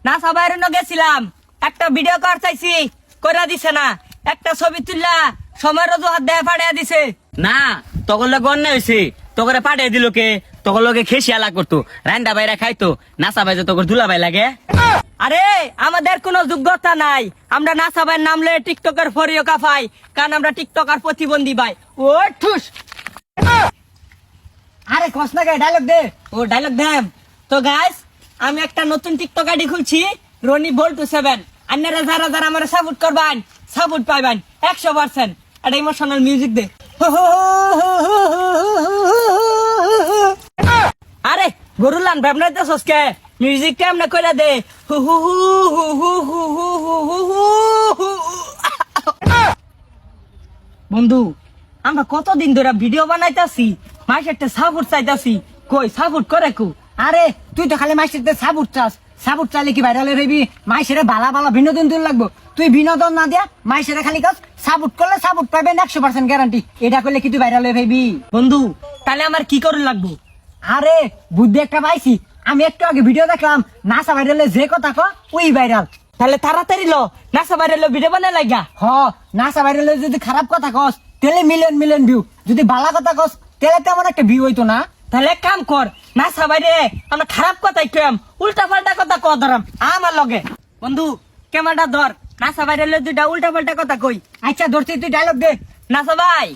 না সবাই গেছিলাম, একটা ভিডিও কর চাইছি, কইরা দিছে না। একটা ছবি তুললা সময় রোজ হাত দেয়া ফাড়িয়া দিছে। না তখন লোক অন্যায় হয়েছে, তোকে পাঠিয়ে দিল কে? তখন লোকে খেসিয়ালা করতো, রান্ডা বাইরা খাইতো, নাচা বাইজে তোকে দুলাবাই লাগে। আরে আমাদের কোনো যোগ্যতা নাই, আমরা নাসাবাই নামলে টিকটকের ফরিও কাফাই, কারণ আমরা টিকটকার প্রতিবন্ধী ভাই। ও ঠুস, আরে কসনা গে ডায়লগ দে। ও ডায়লগ দেম তো গাইস, আমি একটা নতুন টিকটক আইডি খুলছি, রনি বল্টু 7। আপনারা যারা যারা আমার সাপোর্ট করবেন, সাপোর্ট পাইবেন 100%। একটা ইমোশনাল মিউজিক দে। আরে গরুলান ভাবনাতে সসকে মিউজিক কেমনে কইরা দে। হু হু হু হু হু হু হু হু হু। বন্ধু, আমরা কতদিন ধরে ভিডিও বানাইতাছি, মাইসেরটা সাপোর্ট চাইতাছি, কই সাপোর্ট করে কু? আরে তুই তো খালি মাইসের সাপোর্ট চাস, সাপোর্ট চাইলে কি ভাইরাল হইবি? মাইসের বালা বালা বিনোদন দিন লাগবো। তুই বিনোদন না দিয়া মাইসের খালি কাজ সাপোর্ট করলে সাপোর্ট পাবেন 100% গ্যারান্টি। এটা করলে কি তুই ভাইরাল হইবি? বন্ধু তাহলে আমার কি করুন লাগবো? আরে বুদ্ধি একটা পাইছি, আমি একটু আগে ভিডিও দেখলাম, নাসা ভাইরালে যে কথা ক ওই ভাইরাল। তাহলে তাড়াতাড়ি লো নাসা বাইরে লো ভিডিও বানাই লাগা। হ, নাসা ভাইরালে যদি খারাপ কথা কস তাহলে মিলিয়ন মিলিয়ন ভিউ, যদি ভালো কথা কস তাহলে তেমন একটা ভিউ হইতো না। তাহলে এক কাম কর, নাসা বাইরে আমরা খারাপ কথাই কম, উল্টা পাল্টা কথা ক ধরাম আমার লগে। বন্ধু ক্যামেরাটা ধর, নাসা বাইরে লো দুইটা উল্টা পাল্টা কথা কই। আচ্ছা ধরছি, তুই ডায়লগ দে। নাসা ভাই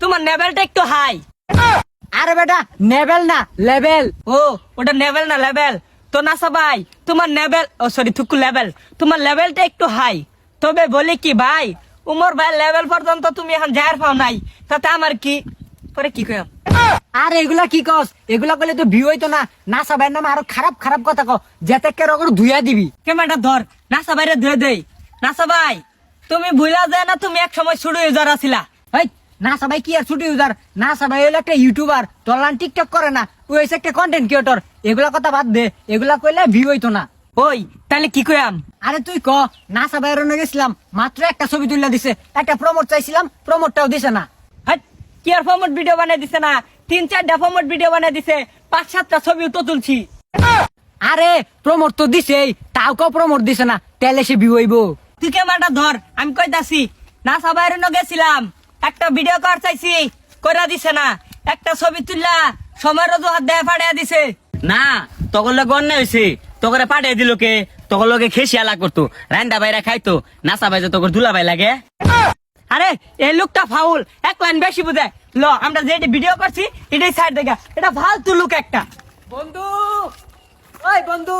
তোমার লেভেলটা একটু হাই। আরে বেটা নেবেল না লেভেল। ও ওটা লেভেল না লেভেল তো। নাসা ভাই তোমার লেভেল, ও সরি থুকু লেভেল, তোমার লেভেলটা একটু হাই। তবে বলি কি ভাই, উমর ভাই লেভেল পর্যন্ত তুমি এখন যার পাও নাই, তাতে আমার কি পরে কি কই। আর এগুলা কি কস? এগুলা করলে তো ভিউ হইতো না। নাসা ভাইয়ের নামে আরো খারাপ খারাপ কথা ক, যেতে কে রকম ধুইয়া দিবি। ক্যামেরাটা ধর, নাসা বাইরে ধুয়ে দেই। নাসা ভাই তুমি ভুলা যায় না, তুমি এক সময় শুরু ইউজার আছিলা। এই নাসা ভাই কি আর ছুটি ইউজার? নাসা ভাই হলো একটা ইউটিউবার, তোলান টিকটক করে না, ওই হচ্ছে একটা কন্টেন্ট ক্রিয়েটর। এগুলা কথা বাদ দে, এগুলা কইলে ভিউ হইতো না। ওই তাহলে কি কইয়াম? আরে তুই ক, নাসা ভাইয়ের রনে গেছিলাম, মাত্র একটা ছবি তুলে দিছে, একটা প্রমোট চাইছিলাম, প্রমোটটাও দিছে না। হাট, কি আর ফরম্যাট ভিডিও বানাই দিছে না? 3-4টা ফরম্যাট ভিডিও বানাই দিছে, 5-7টা ছবিও তো তুলছি। আরে প্রমোট তো দিছেই, তাও কেউ প্রমোট দিছে না, তাহলে সে ভিউ হইব? তুই ক্যামেরাটা ধর, আমি কইতাছি। নাসা বাইরে গেছিলাম, একটা ভিডিও কর চাইছি, কইরা দিছে না। একটা ছবি তুললা সময় রোজ হাত দেয়া ফাড়িয়া দিছে। না তখন লোক অন্যায় হয়েছে, তোকে পাঠিয়ে দিল কে? তখন লোকে খেসিয়ালা করতো, রান্ডা বাইরা খাইতো, নাচা বাইজে তোকে দুলাবাই লাগে। আরে এই লোকটা ফাউল, এক লাইন বেশি বুঝে। ল আমরা যে ভিডিও করছি এটাই সাইড দেখা, এটা ফালতু লোক একটা। বন্ধু, ওই বন্ধু।